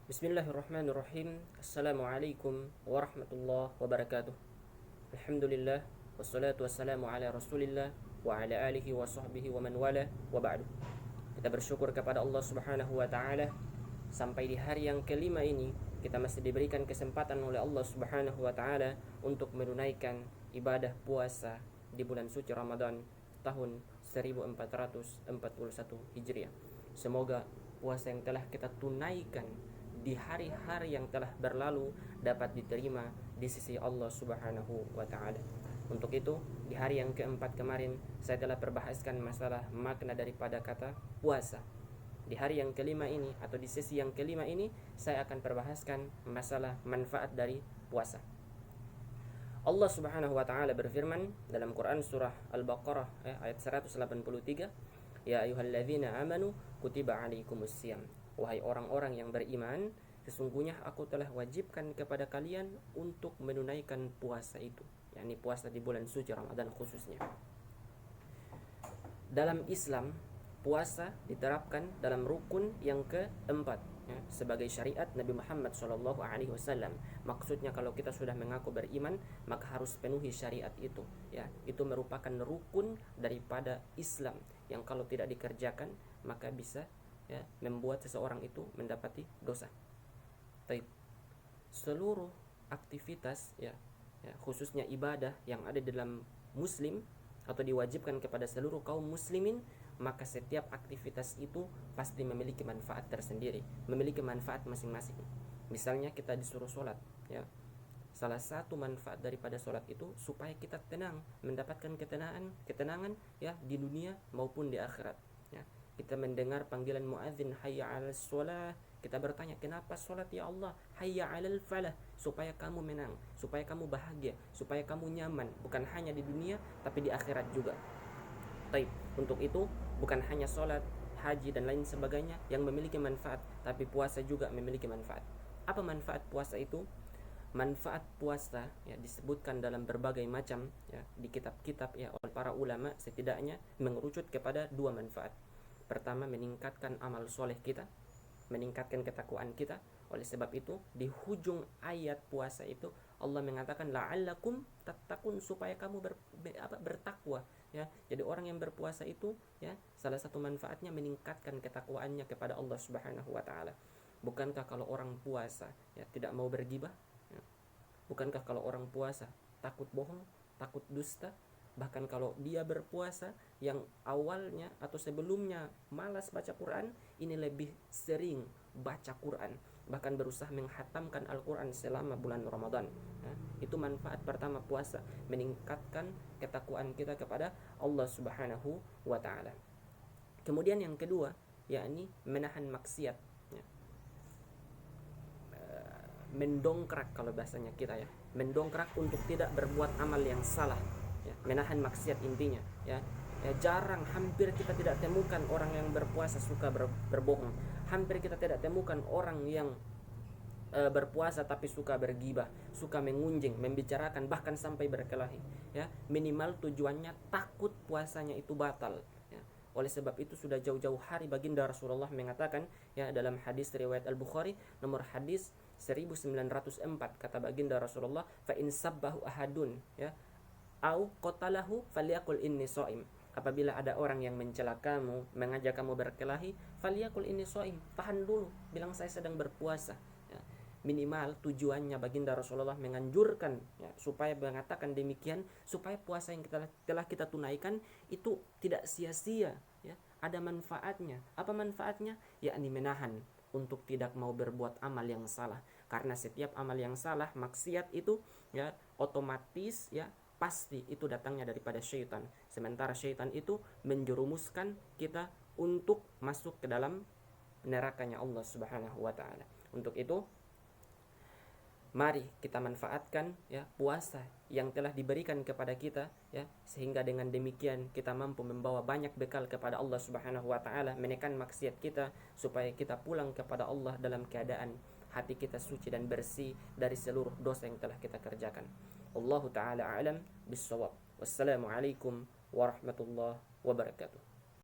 Bismillahirrahmanirrahim. Assalamualaikum warahmatullahi wabarakatuh. Alhamdulillah wassalatu wassalamu ala Rasulillah wa ala alihi wa sahbihi wa man wala wa ba'du. Kita bersyukur kepada Allah Subhanahu wa taala sampai di hari yang kelima ini kita masih diberikan kesempatan oleh Allah Subhanahu wa taala untuk menunaikan ibadah puasa di bulan suci Ramadan tahun 1441 Hijriah. Semoga puasa yang telah kita tunaikan di hari-hari yang telah berlalu dapat diterima di sisi Allah Subhanahu wa taala. Untuk itu, di hari yang keempat kemarin saya telah perbahaskan masalah makna daripada kata puasa. Di hari yang kelima ini atau di sesi yang kelima ini saya akan perbahaskan masalah manfaat dari puasa. Allah Subhanahu wa taala berfirman dalam Quran surah Al-Baqarah ayat 183, "Ya ayyuhalladzina amanu kutiba alaikumusiyam." Wahai orang-orang yang beriman, sesungguhnya aku telah wajibkan kepada kalian untuk menunaikan puasa itu, yakni puasa di bulan suci Ramadan khususnya. Dalam Islam, puasa diterapkan dalam rukun yang keempat sebagai syariat Nabi Muhammad SAW. Maksudnya kalau kita sudah mengaku beriman, maka harus penuhi syariat itu. Itu merupakan rukun daripada Islam yang kalau tidak dikerjakan maka bisa membuat seseorang itu mendapati dosa. Seluruh aktivitas khususnya ibadah yang ada di dalam muslim atau diwajibkan kepada seluruh kaum muslimin, maka setiap aktivitas itu pasti memiliki manfaat tersendiri, memiliki manfaat masing-masing. Misalnya kita disuruh sholat, salah satu manfaat daripada sholat itu supaya kita tenang, mendapatkan ketenangan di dunia maupun di akhirat. Kita mendengar panggilan muadzin, hayya 'alas shalah, kita bertanya, kenapa sholat ya Allah? Hayya 'alal falah, supaya kamu menang, supaya kamu bahagia, supaya kamu nyaman, bukan hanya di dunia tapi di akhirat juga. Untuk itu bukan hanya sholat, haji dan lain sebagainya yang memiliki manfaat, tapi puasa juga memiliki manfaat. Apa manfaat puasa itu? Manfaat puasa disebutkan dalam berbagai macam di kitab-kitab oleh para ulama, setidaknya mengerucut kepada dua manfaat. Pertama, meningkatkan amal soleh kita, meningkatkan ketakwaan kita. Oleh sebab itu di hujung ayat puasa itu Allah mengatakan la'allakum tattaqun, supaya kamu bertakwa. Jadi orang yang berpuasa itu salah satu manfaatnya meningkatkan ketakwaannya kepada Allah Subhanahu wa taala. Bukankah kalau orang puasa tidak mau bergibah? Bukankah kalau orang puasa takut bohong, takut dusta? Bahkan kalau dia berpuasa yang awalnya atau sebelumnya malas baca Quran, ini lebih sering baca Quran, bahkan berusaha menghatamkan Al-Quran selama bulan Ramadan. Itu manfaat pertama puasa, meningkatkan ketakwaan kita kepada Allah Subhanahu wa taala. Kemudian yang kedua, yakni menahan maksiat, mendongkrak kalau bahasanya kita mendongkrak untuk tidak berbuat amal yang salah. Menahan maksiat intinya. Jarang, hampir kita tidak temukan orang yang berpuasa suka berbohong. Hampir kita tidak temukan orang yang berpuasa tapi suka bergibah, suka mengunjing, membicarakan, bahkan sampai berkelahi. Minimal tujuannya takut puasanya itu batal. Oleh sebab itu sudah jauh-jauh hari baginda Rasulullah mengatakan dalam hadis riwayat Al-Bukhari nomor hadis 1904, kata baginda Rasulullah, fa in sabbahu ahadun au qatalahu falyaqul inni shaim. Apabila ada orang yang mencela kamu, mengajak kamu berkelahi, falyaqul inni shaim, tahan dulu, bilang saya sedang berpuasa. Minimal tujuannya baginda Rasulullah menganjurkan supaya mengatakan demikian, supaya puasa yang telah kita tunaikan itu tidak sia-sia, ada manfaatnya. Apa manfaatnya? Yakni menahan untuk tidak mau berbuat amal yang salah. Karena setiap amal yang salah, maksiat itu otomatis pasti itu datangnya daripada syaitan. Sementara syaitan itu menjerumuskan kita untuk masuk ke dalam nerakanya Allah Subhanahu wa taala. Untuk itu mari kita manfaatkan puasa yang telah diberikan kepada kita sehingga dengan demikian kita mampu membawa banyak bekal kepada Allah Subhanahu wa taala, menekan maksiat kita supaya kita pulang kepada Allah dalam keadaan hati kita suci dan bersih dari seluruh dosa yang telah kita kerjakan. Allahu ta'ala a'lam bis-shawab. Wassalamualaikum warahmatullahi wabarakatuh.